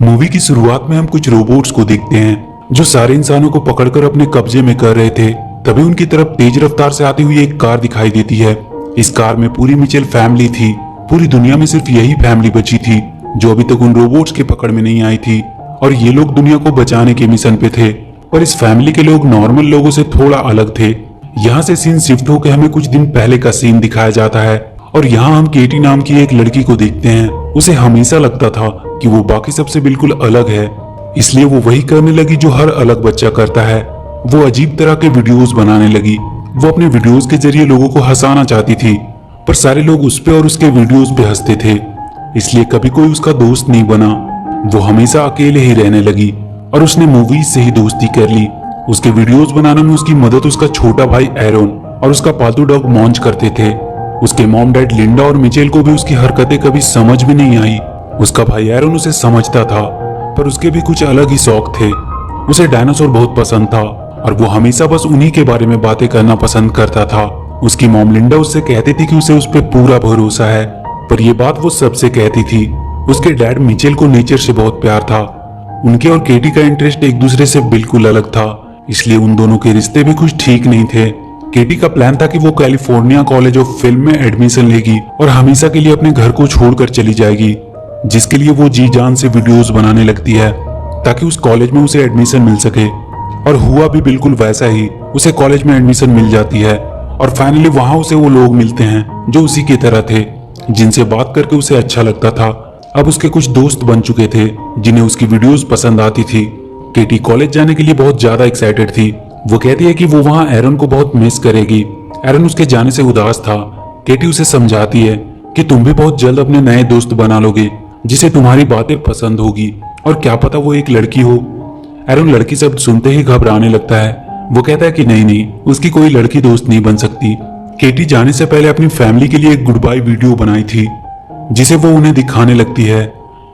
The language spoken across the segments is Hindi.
मूवी की शुरुआत में हम कुछ रोबोट्स को देखते हैं जो सारे इंसानों को पकड़कर अपने कब्जे में कर रहे थे। तभी उनकी तरफ तेज रफ्तार से आती हुई एक कार दिखाई देती है। इस कार में पूरी मिचेल फैमिली थी। पूरी दुनिया में सिर्फ यही फैमिली बची थी जो अभी तक उन रोबोट्स के पकड़ में नहीं आई थी, और ये लोग दुनिया को बचाने के मिशन पे थे। पर इस फैमिली के लोग नॉर्मल लोगों से थोड़ा अलग थे। यहाँ से सीन शिफ्ट होकर हमें कुछ दिन पहले का सीन दिखाया जाता है, और यहाँ हम केटी नाम की एक लड़की को देखते हैं। उसे हमेशा लगता था कि वो बाकी सबसे बिल्कुल अलग है, इसलिए वो वही करने लगी जो हर अलग बच्चा करता है। वो अजीब तरह के वीडियोस बनाने लगी। वो अपने वीडियोस के जरिए लोगों को हंसाना चाहती थी, पर सारे लोग उस पे और उसके वीडियोस पे हंसते थे, इसलिए कभी कोई उसका दोस्त नहीं बना। वो हमेशा अकेले ही रहने लगी और उसने मूवीज से ही दोस्ती कर ली। उसके वीडियोस बनाने में उसकी मदद उसका छोटा भाई एरोन और उसका पालतू डॉग मॉन्च करते थे। उसके मॉम डैड लिंडा और मिचेल को भी उसकी हरकतें कभी समझ में नहीं आई। उसका भाई एरोन उसे समझता था, पर उसके भी कुछ अलग ही शौक थे। उसे डायनासोर बहुत पसंद था और वो हमेशा बस उन्हीं के बारे में बातें करना पसंद करता था। उसकी मॉम लिंडा उससे कहती थी कि उसे उस पर पूरा भरोसा है, पर यह बात वो सबसे कहती थी। उसके डैड मिचेल को नेचर से बहुत प्यार था। उनके और केटी का इंटरेस्ट एक दूसरे से बिल्कुल अलग था, इसलिए उन दोनों के रिश्ते भी कुछ ठीक नहीं थे। केटी का प्लान था कि वो कैलिफोर्निया कॉलेज ऑफ फिल्म में एडमिशन लेगी और हमेशा के लिए अपने घर को छोड़कर चली जाएगी, जिसके लिए वो जी जान से वीडियोस बनाने लगती है ताकि उस कॉलेज में उसे एडमिशन मिल सके। और हुआ भी बिल्कुल वैसा ही। उसे कॉलेज में एडमिशन मिल जाती है और फाइनली वहां उसे वो लोग मिलते हैं जो उसी की तरह थे, जिनसे बात करके उसे अच्छा लगता था। अब उसके कुछ दोस्त बन चुके थे जिन्हें उसकी वीडियोस पसंद आती थी। केटी कॉलेज जाने के लिए बहुत ज्यादा एक्साइटेड थी। वो कहती है कि वो वहां एरन को बहुत मिस करेगी। एरन उसके जाने से उदास था। केटी उसे समझाती है कि तुम भी बहुत जल्द अपने नए दोस्त बना लोगे जिसे तुम्हारी बातें पसंद होगी, और क्या पता वो एक लड़की हो। एरन लड़की शब्द सुनते ही घबराने लगता है। वो कहता है कि नहीं, उसकी कोई लड़की दोस्त नहीं बन सकती। केटी जाने से पहले अपनी फैमिली के लिए एक गुड बाय वीडियो बनाई थी जिसे वो उन्हें दिखाने लगती है।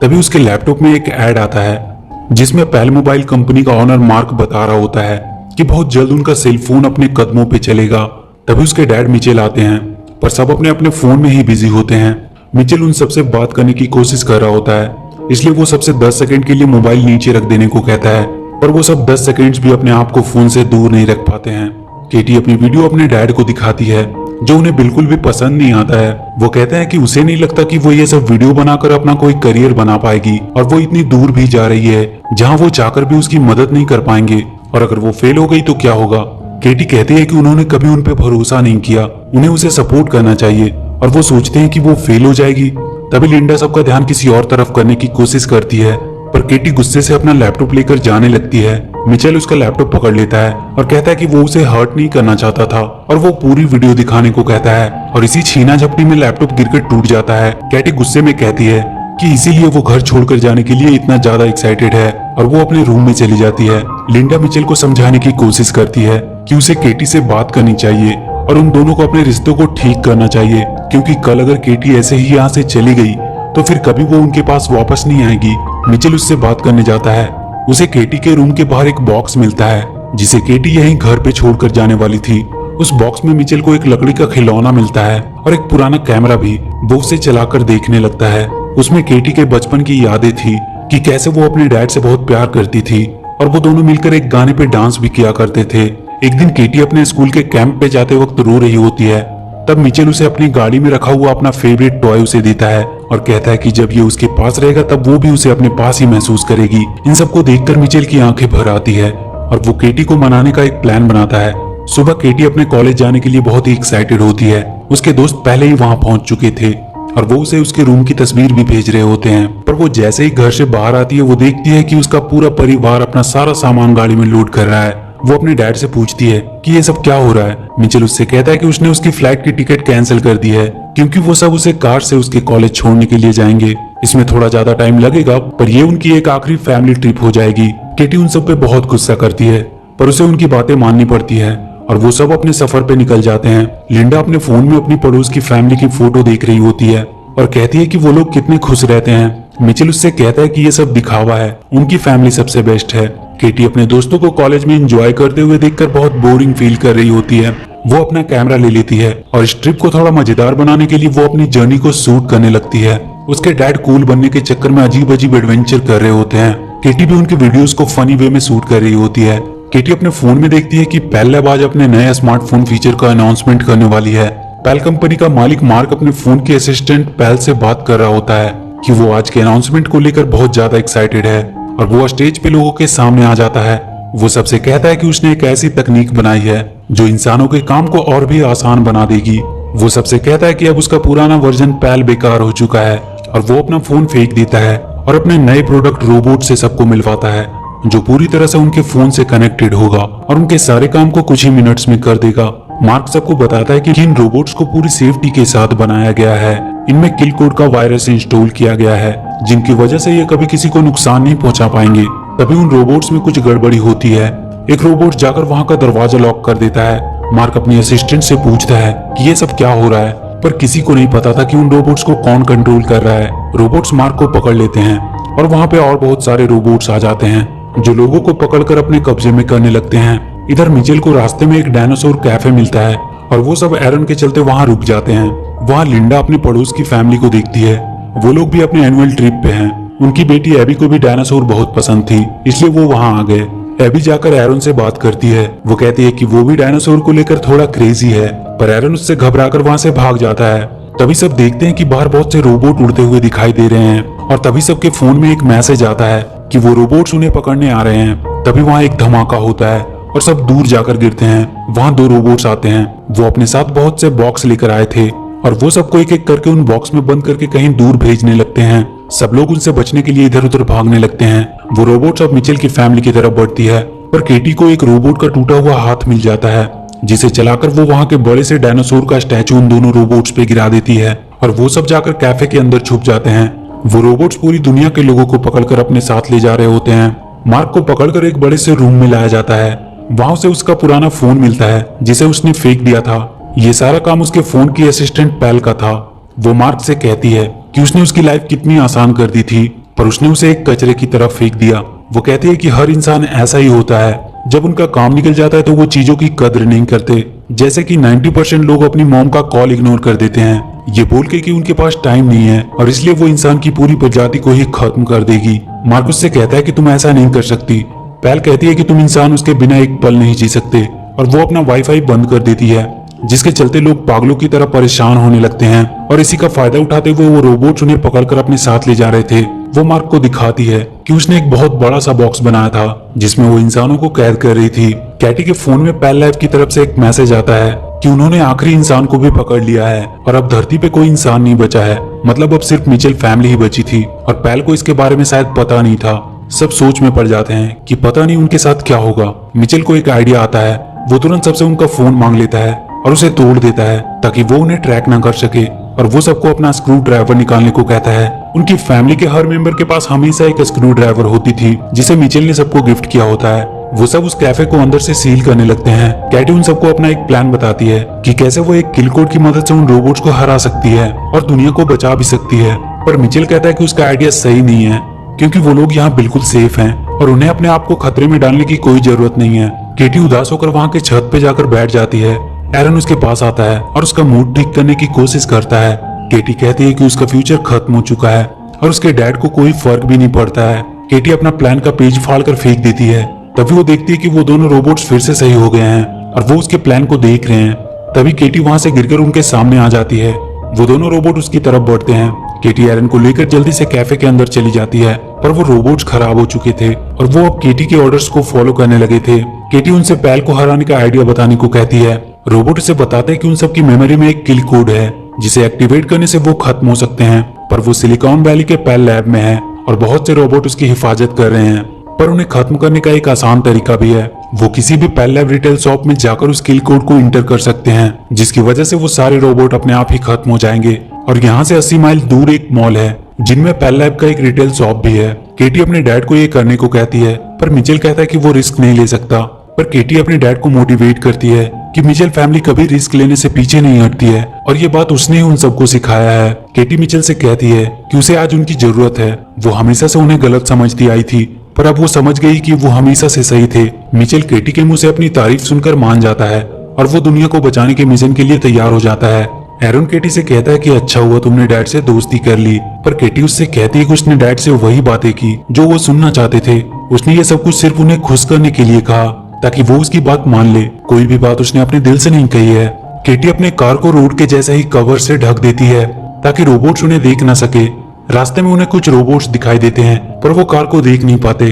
तभी उसके लैपटॉप में एक ऐड आता है जिसमें पेल मोबाइल कंपनी का ऑनर मार्क बता रहा होता है कि बहुत जल्द उनका सेल फोन अपने कदमों पे चलेगा। तभी उसके डैड मिचेल आते हैं, पर सब अपने अपने फोन में ही बिजी होते हैं। मिचेल उन सबसे बात करने की कोशिश कर रहा होता है, इसलिए वो सबसे 10 सेकंड के लिए मोबाइल नीचे रख देने को कहता है, पर वो सब 10 सेकंड्स भी अपने आप को फोन से दूर नहीं रख पाते हैं। केटी अपनी वीडियो अपने डैड को दिखाती है जो उन्हें बिल्कुल भी पसंद नहीं आता है। वो कहते हैं कि उसे नहीं लगता कि वो ये सब वीडियो बनाकर अपना कोई करियर बना पाएगी, और वो इतनी दूर भी जा रही है जहाँ वो चाहकर भी उसकी मदद नहीं कर पाएंगे, और अगर वो फेल हो गई तो क्या होगा। केटी कहती है कि उन्होंने कभी उन पे भरोसा नहीं किया, उन्हें उसे सपोर्ट करना चाहिए, और वो सोचते हैं कि वो फेल हो जाएगी। तभी लिंडा सबका ध्यान किसी और तरफ करने की कोशिश करती है, पर केटी गुस्से से अपना लैपटॉप लेकर जाने लगती है। मिचेल उसका लैपटॉप पकड़ लेता है और कहता है कि वो उसे हर्ट नहीं करना चाहता था, और वो पूरी वीडियो दिखाने को कहता है, और इसी छीना झपटी में लैपटॉप गिरकर टूट जाता है। केटी गुस्से में कहती है कि इसीलिए वो घर छोड़कर जाने के लिए इतना ज्यादा एक्साइटेड है, और वो अपने रूम में चली जाती है। लिंडा मिचेल को समझाने की कोशिश करती है कि उसे केटी से बात करनी चाहिए और उन दोनों को अपने रिश्तों को ठीक करना चाहिए, क्योंकि कल अगर केटी ऐसे ही यहाँ से चली गई तो फिर कभी वो उनके पास वापस नहीं आएगी। मिचेल उससे बात करने जाता है। उसे केटी के रूम के बाहर एक बॉक्स मिलता है जिसे केटी यहीं घर पे छोड़कर जाने वाली थी। उस बॉक्स में मिचेल को एक लकड़ी का खिलौना मिलता है और एक पुराना कैमरा भी। वो उसे चलाकर देखने लगता है। उसमें केटी के बचपन की यादें थी कि कैसे वो अपने डैड से बहुत प्यार करती थी, और वो दोनों मिलकर एक गाने पे डांस भी किया करते थे। एक दिन केटी अपने स्कूल के कैंप पे जाते वक्त रो रही होती है। तब मिचेल उसे अपनी गाड़ी में रखा हुआ अपना फेवरेट टॉय उसे देता है और कहता है कि जब ये उसके पास रहेगा तब वो भी उसे अपने पास ही महसूस करेगी। इन सबको देखकर मिचेल की आंखें भर आती है और वो केटी को मनाने का एक प्लान बनाता है। सुबह केटी अपने कॉलेज जाने के लिए बहुत ही एक्साइटेड होती है। उसके दोस्त पहले ही वहां पहुंच चुके थे और वो उसे उसके रूम की तस्वीर भी भेज रहे होते हैं, पर वो जैसे ही घर से बाहर आती है वो देखती है कि उसका पूरा परिवार अपना सारा सामान गाड़ी में लोड कर रहा है। वो अपने डैड से पूछती है कि ये सब क्या हो रहा है। मिचेल उससे कहता है कि उसने उसकी फ्लाइट की टिकट कैंसिल कर दी है क्योंकि वो सब उसे कार से उसके कॉलेज छोड़ने के लिए जाएंगे। इसमें थोड़ा ज्यादा टाइम लगेगा, पर ये उनकी एक आखिरी फैमिली ट्रिप हो जाएगी। केटी उन सब पे बहुत गुस्सा करती है, पर उसे उनकी बातें माननी पड़ती है और वो सब अपने सफर पे निकल जाते हैं। लिंडा अपने फोन में अपनी पड़ोस की फैमिली की फोटो देख रही होती है और कहती है कि वो लोग कितने खुश रहते हैं। मिचेल उससे कहता है कि ये सब दिखावा है, उनकी फैमिली सबसे बेस्ट है। केटी अपने दोस्तों को कॉलेज में एंजॉय करते हुए देखकर बहुत बोरिंग फील कर रही होती है। वो अपना कैमरा ले लेती है और इस ट्रिप को थोड़ा मजेदार बनाने के लिए वो अपनी जर्नी को शूट करने लगती है। उसके डैड कूल बनने के चक्कर में अजीब अजीब एडवेंचर कर रहे होते हैं। केटी भी उनके वीडियोस को फनी वे में शूट कर रही होती है। केटी अपने फोन में देखती है कि पेल लैब आज अपने नए स्मार्टफोन फीचर का अनाउंसमेंट करने वाली है। पेल कंपनी का मालिक मार्क अपने फोन के असिस्टेंट पेल से बात कर रहा होता है कि वो आज के अनाउंसमेंट को लेकर बहुत ज्यादा एक्साइटेड है और वो स्टेज पे लोगों के सामने आ जाता है। वो सबसे कहता है कि उसने एक ऐसी तकनीक बनाई है जो इंसानों के काम को और भी आसान बना देगी। वो सबसे कहता है कि अब उसका पुराना वर्जन पेल बेकार हो चुका है और वो अपना फोन फेंक देता है और अपने नए प्रोडक्ट रोबोट से सबको मिलवाता है जो पूरी तरह से उनके फोन से कनेक्टेड होगा और उनके सारे काम को कुछ ही मिनट्स में कर देगा। मार्क सबको बताता है कि इन रोबोट्स को पूरी सेफ्टी के साथ बनाया गया है। इनमें किल कोड का वायरस इंस्टॉल किया गया है जिनकी वजह से ये कभी किसी को नुकसान नहीं पहुंचा पाएंगे। तभी उन रोबोट्स में कुछ गड़बड़ी होती है। एक रोबोट जाकर वहां का दरवाजा लॉक कर देता है। मार्क अपनी असिस्टेंट से पूछता है कि ये सब क्या हो रहा है, पर किसी को नहीं पता था कि उन रोबोट्स को कौन कंट्रोल कर रहा है। रोबोट्स मार्क को पकड़ लेते हैं और वहां पे और बहुत सारे रोबोट्स आ जाते हैं जो लोगों को पकड़कर अपने कब्जे में करने लगते हैं। इधर मिचेल को रास्ते में एक डायनासोर कैफे मिलता है और वो सब एरन के चलते वहां रुक जाते हैं। वहां लिंडा अपने पड़ोस की फैमिली को देखती है। वो लोग भी अपने एनुअल ट्रिप पे हैं। उनकी बेटी एबी को भी डायनासोर बहुत पसंद थी, इसलिए वो वहां आ गए। एबी जाकर एरन से बात करती है। वो कहती है कि वो भी डायनासोर को लेकर थोड़ा क्रेजी है, पर एरन उससे घबराकर वहां से भाग जाता है। तभी सब देखते हैं कि बाहर बहुत से रोबोट उड़ते हुए दिखाई दे रहे हैं और तभी सबके फोन में एक मैसेज आता है कि वो रोबोट्स उन्हें पकड़ने आ रहे हैं। तभी वहाँ एक धमाका होता है और सब दूर जाकर गिरते हैं। वहाँ 2 रोबोट्स आते हैं। वो अपने साथ बहुत से बॉक्स लेकर आए थे और वो सबको एक एक करके उन बॉक्स में बंद करके कहीं दूर भेजने लगते हैं। सब लोग उनसे बचने के लिए इधर उधर भागने लगते हैं। वो रोबोट्स अब मिचेल की फैमिली की तरफ बढ़ती है, पर केटी को एक रोबोट का टूटा हुआ हाथ मिल जाता है जिसे चलाकर वो वहाँ के बड़े से डायनासोर का स्टैचू उन दोनों रोबोट्स पे गिरा देती है और वो सब जाकर कैफे के अंदर छुप जाते हैं। वो रोबोट्स पूरी दुनिया के लोगों को पकड़कर अपने साथ ले जा रहे होते हैं। मार्क को पकड़कर एक बड़े से रूम में लाया जाता है। वहां से उसका पुराना फोन मिलता है जिसे उसने फेंक दिया था। ये सारा काम उसके फोन की असिस्टेंट पेल का था। वो मार्क से कहती है कि उसने उसकी लाइफ कितनी आसान कर दी थी, पर उसने उसे एक कचरे की तरफ फेंक दिया। वो कहती है कि हर इंसान ऐसा ही होता है, जब उनका काम निकल जाता है तो वो चीजों की कदर नहीं करते। जैसे कि 90% लोग अपनी मॉम का कॉल इग्नोर कर देते हैं, ये बोल के कि उनके पास टाइम नहीं है और इसलिए वो इंसान की पूरी प्रजाति को ही खत्म कर देगी। मार्क उससे कहता है कि तुम ऐसा नहीं कर सकती। पेल कहती है कि तुम इंसान उसके बिना एक पल नहीं जी सकते और वो अपना वाईफाई बंद कर देती है, जिसके चलते लोग पागलों की तरह परेशान होने लगते हैं और इसी का फायदा उठाते हुए वो रोबोट्स उन्हें पकड़कर अपने साथ ले जा रहे थे। वो मार्क को दिखाती है कि उसने एक बहुत बड़ा सा बॉक्स बनाया था जिसमें वो इंसानों को कैद कर रही थी। कैटी के फोन में पेल लैब की तरफ से एक मैसेज आता है कि उन्होंने आखिरी इंसान को भी पकड़ लिया है और अब धरती पे कोई इंसान नहीं बचा है। मतलब अब सिर्फ मिचेल फैमिली ही बची थी और पेल को इसके बारे में शायद पता नहीं था। सब सोच में पड़ जाते हैं कि पता नहीं उनके साथ क्या होगा। मिचेल को एक आइडिया आता है। वो तुरंत सबसे उनका फोन मांग लेता है और उसे तोड़ देता है ताकि वो उन्हें ट्रैक ना कर सके और वो सबको अपना स्क्रू ड्राइवर निकालने को कहता है। उनकी फैमिली के हर मेंबर के पास हमेशा एक स्क्रू ड्राइवर होती थी जिसे मिचेल ने सबको गिफ्ट किया होता है। वो सब उस कैफे को अंदर से सील करने लगते हैं। कैटी उन सबको अपना एक प्लान बताती है कि कैसे वो एक किल कोड की मदद से उन रोबोट्स को हरा सकती है और दुनिया को बचा भी सकती है। पर मिचेल कहता है कि उसका आइडिया सही नहीं है क्योंकि वो लोग यहाँ बिल्कुल सेफ हैं और उन्हें अपने आप को खतरे में डालने की कोई जरूरत नहीं है। केटी उदास होकर वहाँ के छत पे जाकर बैठ जाती है। एरन उसके पास आता है और उसका मूड ठीक करने की कोशिश करता है। केटी कहती है कि उसका फ्यूचर खत्म हो चुका है और उसके डैड को कोई फर्क भी नहीं पड़ता है। केटी अपना प्लान का पेज फाड़कर फेंक देती है। तभी वो देखती है कि वो दोनों रोबोट्स फिर से सही हो गए हैं और वो उसके प्लान को देख रहे हैं। तभी केटी वहां से गिरकर उनके सामने आ जाती है। वो दोनों रोबोट उसकी तरफ बढ़ते हैं। केटी एरन को लेकर जल्दी से कैफे के अंदर चली जाती है, पर वो रोबोट्स खराब हो चुके थे और वो अब केटी के ऑर्डर्स को फॉलो करने लगे थे। केटी उनसे पेल को हराने का आइडिया बताने को कहती है। रोबोट उसे बताते हैं कि उन सबकी मेमोरी में एक किल कोड है जिसे एक्टिवेट करने से वो खत्म हो सकते हैं, पर वो सिलिकॉन वैली के पेल लैब में है और बहुत से रोबोट उसकी हिफाजत कर रहे हैं। पर उन्हें खत्म करने का एक आसान तरीका भी है। वो किसी भी पेल लैब रिटेल शॉप में जाकर उस किल कोड को इंटर कर सकते हैं, जिसकी वजह से वो सारे रोबोट अपने आप ही खत्म हो जाएंगे। और यहाँ से 80 माइल दूर एक मॉल है जिनमें पेल लैब का एक रिटेल शॉप भी है। केटी अपने डैड को ये करने को कहती है, पर मिचेल कहता है कि वो रिस्क नहीं ले सकता। पर केटी अपने डैड को मोटिवेट करती है कि मिचेल फैमिली कभी रिस्क लेने से पीछे नहीं हटती है और ये बात उसने ही उन सबको सिखाया है। केटी मिचेल से कहती है कि उसे आज उनकी जरूरत है। वो हमेशा से उन्हें गलत समझती आई थी, पर अब वो समझ गई कि वो हमेशा से सही थे। मिचेल केटी के मुंह से अपनी तारीफ सुनकर मान जाता है और वो दुनिया को बचाने के मिशन के लिए तैयार हो जाता है। एरन केटी से कहता है कि अच्छा हुआ तुमने डैड से दोस्ती कर ली, पर केटी उससे कहती है कि उसने डैड से वही बातें की जो वो सुनना चाहते थे। उसने ये सब कुछ सिर्फ उन्हें खुश करने के लिए कहा ताकि वो उसकी बात मान ले। कोई भी बात उसने अपने दिल से नहीं कही है। केटी अपने कार को रोड के जैसा ही कवर से ढक देती है ताकि रोबोट्स उन्हें देख ना सके। रास्ते में उन्हें कुछ रोबोट्स दिखाई देते हैं पर वो कार को देख नहीं पाते।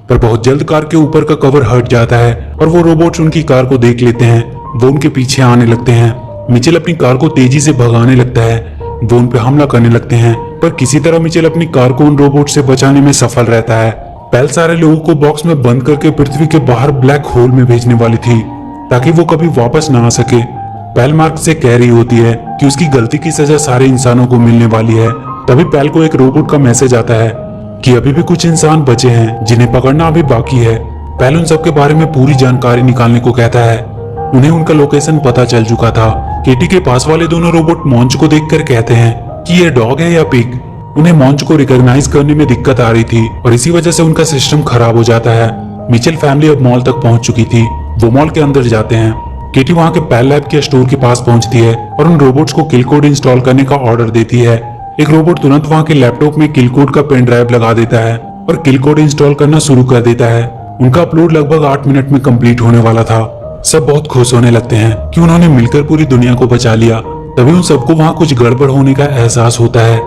पर बहुत जल्द कार के ऊपर का कवर हट जाता है और वो रोबोट्स उनकी कार को देख लेते हैं। वो उनके पीछे आने लगते हैं। मिचेल अपनी कार को तेजी से भगाने लगता है। वो उन पे हमला करने लगते हैं पर किसी तरह मिचेल अपनी कार को उन रोबोट से बचाने में सफल रहता है। पेल सारे लोगों को बॉक्स में बंद करके पृथ्वी के बाहर ब्लैक होल में भेजने वाली थी ताकि वो कभी वापस ना आ सके। पेल मार्क से कह रही होती है कि उसकी गलती की सजा सारे इंसानों को मिलने वाली है। तभी पेल को एक रोबोट का मैसेज आता है कि अभी भी कुछ इंसान बचे हैं जिन्हें पकड़ना अभी बाकी है। पेल उन सब के बारे में पूरी जानकारी निकालने को कहता है। उन्हें उनका लोकेशन पता चल चुका था। केटी के पास वाले दोनों रोबोट मॉन्च को देखकर कहते हैं कि ये डॉग है या पिग। उन्हें मॉन्च को रिकॉग्नाइज करने में दिक्कत आ रही थी और इसी वजह से उनका सिस्टम खराब हो जाता है। मिचेल फैमिली अब मॉल तक पहुंच चुकी थी। वो मॉल के अंदर जाते हैं। केटी वहां के पेल लैब के स्टोर के पास पहुंचती है और उन रोबोट्स को किल कोड इंस्टॉल करने का ऑर्डर देती है। एक रोबोट तुरंत वहां के लैपटॉप में किल कोड का पेन ड्राइव लगा देता है और किल कोड इंस्टॉल करना शुरू कर देता है। उनका अपलोड लगभग 8 मिनट में कंप्लीट होने वाला था। सब बहुत खुश होने लगते हैं कि उन्होंने मिलकर पूरी दुनिया को बचा लिया। तभी उन सबको वहाँ कुछ गड़बड़ होने का एहसास होता है।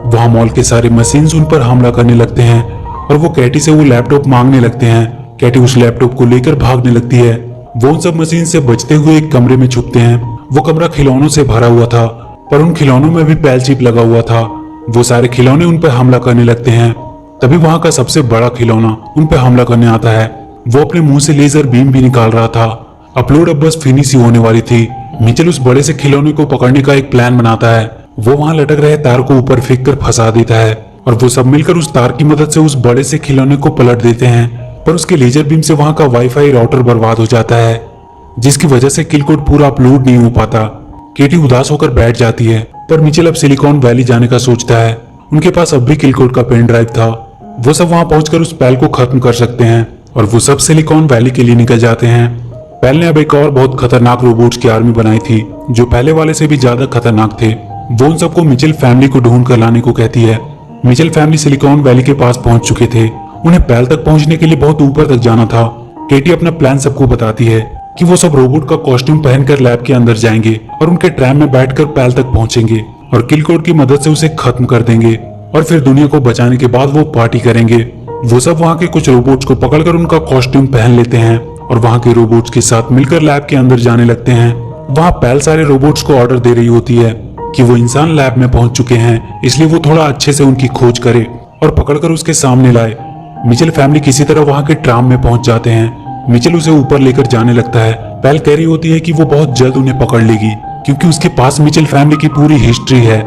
वहाँ मॉल के सारे मशीन्स उन पर हमला करने लगते हैं और वो कैटी से वो लैपटॉप मांगने लगते हैं। कैटी उस लैपटॉप को लेकर भागने लगती है। वो उन सब मशीन से बचते हुए एक कमरे में छुपते हैं। वो कमरा खिलौनों से भरा हुआ था पर उन खिलौनों में भी पेल चिप लगा हुआ था। वो सारे खिलौने उन पर हमला करने लगते हैं। तभी वहाँ का सबसे बड़ा खिलौना उन पर हमला करने आता है। वो अपने मुंह से लेजर बीम भी निकाल रहा था। अपलोड अब बस फिनिश ही होने वाली थी। मिचेल उस बड़े से खिलौने को पकड़ने का एक प्लान बनाता है। वो वहां लटक रहे तार को ऊपर फेंक कर फंसा देता है और वो सब मिलकर उस तार की मदद से उस बड़े से खिलौने को पलट देते हैं। पर उसके लेजर बीम से वहां का वाईफाई राउटर बर्बाद हो जाता है जिसकी वजह से किल कोड पूरा अपलोड नहीं हो पाता। केटी उदास होकर बैठ जाती है पर मिचेल अब सिलिकॉन वैली जाने का सोचता है। उनके पास अब भी किल कोड का पेन ड्राइव था। वो सब वहां पहुंचकर उस पेल को खत्म कर सकते हैं और वो सब सिलिकॉन वैली के लिए निकल जाते हैं। पेल ने अब एक और बहुत खतरनाक रोबोट्स की आर्मी बनाई थी जो पहले वाले से भी ज्यादा खतरनाक थे। वो उन सबको मिचेल फैमिली को ढूंढ कर लाने को कहती है। मिचेल फैमिली सिलिकॉन वैली के पास पहुंच चुके थे। उन्हें पेल तक पहुंचने के लिए बहुत ऊपर तक जाना था। केटी अपना प्लान सबको बताती है कि वो सब रोबोट का कॉस्ट्यूम पहनकर लैब के अंदर जाएंगे और उनके ट्रैम में बैठकर पेल तक पहुंचेंगे और किल कोड की मदद से उसे खत्म कर देंगे और फिर दुनिया को बचाने के बाद वो पार्टी करेंगे। वो सब वहाँ के कुछ रोबोट्स को पकड़कर उनका कॉस्ट्यूम पहन लेते हैं और वहाँ के रोबोट्स के साथ मिलकर लैब के अंदर जाने लगते हैं। वहाँ पेल सारे रोबोट्स को ऑर्डर दे रही होती है कि वो इंसान लैब में पहुंच चुके हैं, इसलिए वो थोड़ा अच्छे से उनकी खोज करे और पकड़कर उसके सामने लाए। मिचेल फैमिली किसी तरह वहाँ के ट्राम में पहुंच जाते हैं। मिचेल उसे ऊपर लेकर जाने लगता है। पेल कह रही होती है कि वो बहुत जल्द उन्हें पकड़ लेगी क्योंकि उसके पास मिचेल फैमिली की पूरी हिस्ट्री है।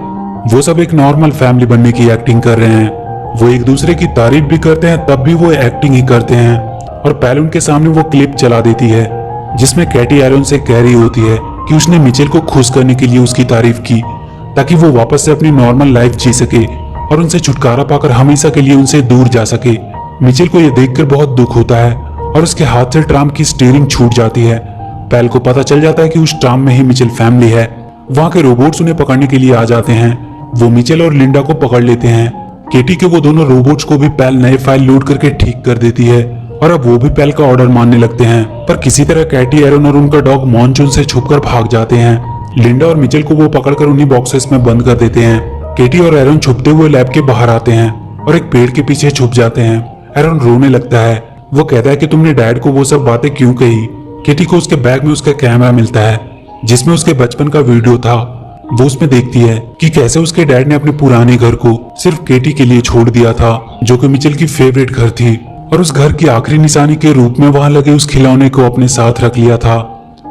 वो सब एक नॉर्मल फैमिली बनने की एक्टिंग कर रहे हैं। वो एक दूसरे की तारीफ भी करते हैं तब भी वो एक्टिंग ही करते हैं। और पेल उनके सामने वो क्लिप चला देती है जिसमें कैटी एरन से कह रही होती है कि उसने मिचेल को खुश करने के लिए उसकी तारीफ की ताकि वो वापस से अपनी नॉर्मल लाइफ जी सके और उनसे छुटकारा पाकर हमेशा के लिए उनसे दूर जा सके। मिचेल को यह देखकर बहुत दुख होता है और उसके हाथ से ट्राम की स्टीयरिंग छूट जाती है। पेल को पता चल जाता है कि उस ट्राम में ही मिचेल फैमिली है। वहाँ के रोबोट्स उन्हें पकड़ने के लिए आ जाते हैं। वो मिचेल और लिंडा को पकड़ लेते हैं। केटी के वो दोनों रोबोट्स को भी पेल नए फाइल लोड करके ठीक कर देती है और अब वो भी पेल का ऑर्डर मानने लगते हैं। पर किसी तरह कैटी एरन और उनका डॉग मॉन्चून से छुपकर भाग जाते हैं। लिंडा और मिचेल को वो पकड़कर उन्हीं बॉक्सेस में बंद कर देते हैं। केटी और एरन छुपते हुए लैब के बाहर आते हैं और एक पेड़ के पीछे छुप जाते हैं। एरन रोने लगता है। वो कहता है कि तुमने डैड को वो सब बातें क्यों कही। केटी को उसके बैग में उसका कैमरा मिलता है जिसमें उसके बचपन का वीडियो था। वो उसमें देखती है कि कैसे उसके डैड ने अपने पुराने घर को सिर्फ केटी के लिए छोड़ दिया था जो कि मिचेल की फेवरेट घर थी और उस घर की आखिरी निशानी के रूप में वहां लगे उस खिलौने को अपने साथ रख लिया था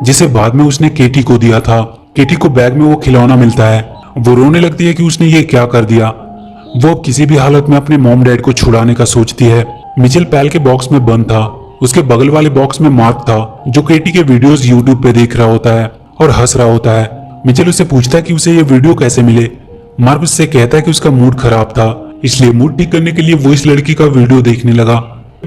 जिसे बाद में उसने केटी को दिया था। केटी को बैग में वो खिलौना मिलता है। वो रोने लगती है कि उसने ये क्या कर दिया। वो अब किसी भी हालत में अपने मॉम डैड को छुड़ाने का सोचती है। मिचेल पेल के बॉक्स में बंद था। उसके बगल वाले बॉक्स में मार्क था जो केटी के वीडियोस यूट्यूब पे देख रहा होता है और हंस रहा होता है। मिचेल उससे पूछता है कि उसे ये वीडियो कैसे मिले। मार्क उससे कहता है कि उसका मूड खराब था इसलिए मूड ठीक करने के लिए वो इस लड़की का वीडियो देखने लगा।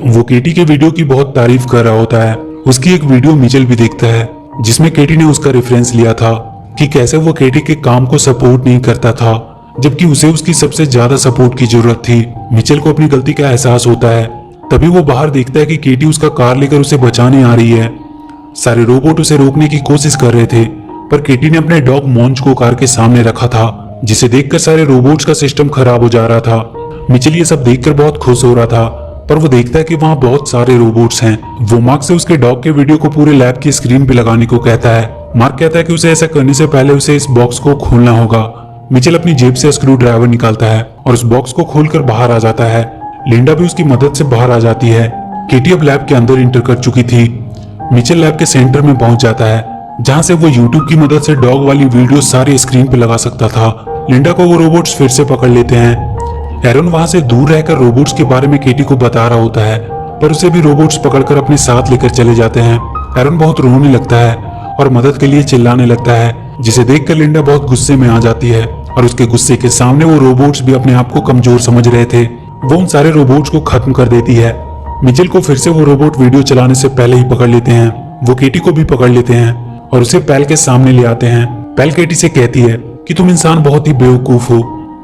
वो केटी के वीडियो की बहुत तारीफ कर रहा होता है। उसकी एक वीडियो मिचेल भी देखता है जिसमें केटी ने उसका रेफरेंस लिया था कि कैसे वो केटी के काम को सपोर्ट नहीं करता था, जबकि उसे उसकी सबसे ज्यादा सपोर्ट की जरूरत थी। मिचेल को अपनी गलती का एहसास होता है। तभी वो बाहर देखता है कि केटी उसका कार लेकर उसे बचाने आ रही है। सारे रोबोट उसे रोकने की कोशिश कर रहे थे, पर केटी ने अपने डॉग मॉन्च को कार के सामने रखा था, जिसे देखकर सारे रोबोट्स का सिस्टम खराब हो जा रहा था। मिचेल ये सब देखकर बहुत खुश हो रहा था, पर वो देखता है कि वहाँ बहुत सारे रोबोट्स हैं। वो मार्क से उसके डॉग के वीडियो को पूरे लैब की स्क्रीन पे लगाने को कहता है। मार्क कहता है कि उसे ऐसा करने से पहले उसे इस बॉक्स को खोलना होगा। मिचेल अपनी जेब से स्क्रू ड्राइवर निकालता है और उस बॉक्स को खोलकर बाहर आ जाता है। लिंडा भी उसकी मदद से बाहर आ जाती है। केटी अब लैब के अंदर इंटर कर चुकी थी। मिचेल लैब के सेंटर में पहुंच जाता है, जहां से वो यूट्यूब की मदद से डॉग वाली वीडियो सारी स्क्रीन पे लगा सकता था। लिंडा को वो रोबोट्स फिर से पकड़ लेते हैं। एरन वहां से दूर रहकर रोबोट्स के बारे में केटी को बता रहा होता है, पर उसे भी रोबोट्स पकड़कर अपने साथ लेकर चले जाते हैं। एरन बहुत रोने लगता है और मदद के लिए चिल्लाने लगता है, जिसे देखकर लिंडा बहुत गुस्से में आ जाती है और उसके गुस्से के सामने वो रोबोट्स भी अपने आप को कमजोर समझ रहे थे। वो उन सारे रोबोट्स को खत्म कर देती है। मिचेल को फिर से वो रोबोट वीडियो चलाने से पहले ही पकड़ लेते हैं। वो केटी को भी पकड़ लेते हैं और उसे पैल के सामने ले आते हैं। पैल केटी से कहती है कि तुम इंसान बहुत ही बेवकूफ हो,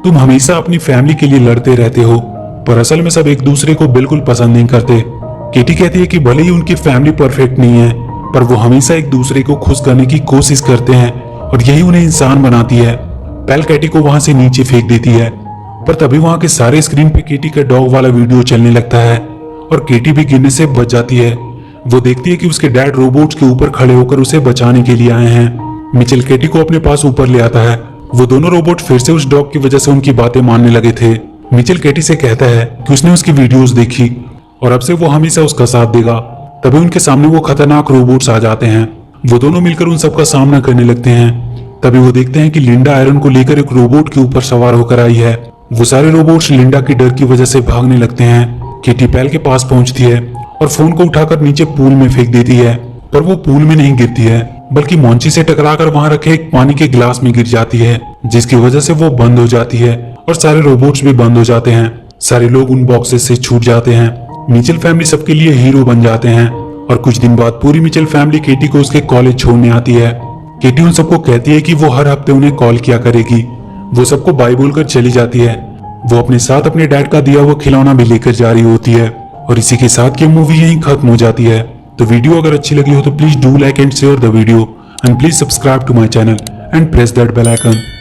तुम हमेशा अपनी फैमिली के लिए लड़ते रहते हो, पर असल में सब एक दूसरे को बिल्कुल पसंद नहीं करते। केटी कहती है कि भले ही उनकी फैमिली परफेक्ट नहीं है, पर वो हमेशा एक दूसरे को खुश करने की कोशिश करते हैं और यही उन्हें इंसान बनाती है। पैल केटी को वहां से नीचे फेंक देती है, पर तभी वहां के सारे स्क्रीन पे केटी का डॉग वाला वीडियो चलने लगता है और केटी भी गिरने से बच जाती है। वो देखती है कि उसके डैड रोबोट्स के ऊपर खड़े होकर उसे बचाने के लिए आए हैं। मिचेल केटी को अपने पास ऊपर ले आता है। वो दोनों रोबोट फिर से उस डॉग की वजह से उनकी बातें मानने लगे थे। मिचेल केटी से कहता है कि उसने उसकी वीडियोस देखी और अब से वो हमेशा उसका साथ देगा। तभी उनके सामने वो खतरनाक रोबोट्स आ जाते हैं। वो दोनों मिलकर उन सबका सामना करने लगते हैं। तभी वो देखते हैं कि लिंडा आयरन को लेकर एक रोबोट के ऊपर सवार होकर आई है। वो सारे रोबोट्स लिंडा की डर की वजह से भागने लगते हैं। केटी पैल के पास पहुंचती है और फोन को उठाकर नीचे पूल में फेंक देती है, पर वो पूल में नहीं गिरती है, बल्कि मॉन्ची से टकराकर वहां रखे एक पानी के गिलास में गिर जाती है, जिसकी वजह से वो बंद हो जाती है और सारे रोबोट्स भी बंद हो जाते हैं। सारे लोग उन बॉक्सेस से छूट जाते हैं। मिचेल फैमिली सबके लिए हीरो बन जाते हैं और कुछ दिन बाद पूरी मिचेल फैमिली केटी को उसके कॉलेज छोड़ने आती है। केटी उन सबको कहती है कि वो हर हफ्ते उन्हें कॉल किया करेगी। वो सबको बाय बोलकर चली जाती है। वो अपने साथ अपने डैड का दिया हुआ खिलौना भी लेकर जा रही होती है और इसी के साथ ये मूवी यहीं खत्म हो जाती है। तो वीडियो अगर अच्छी लगी हो तो please do like and share the video and please subscribe to my channel and press that bell icon.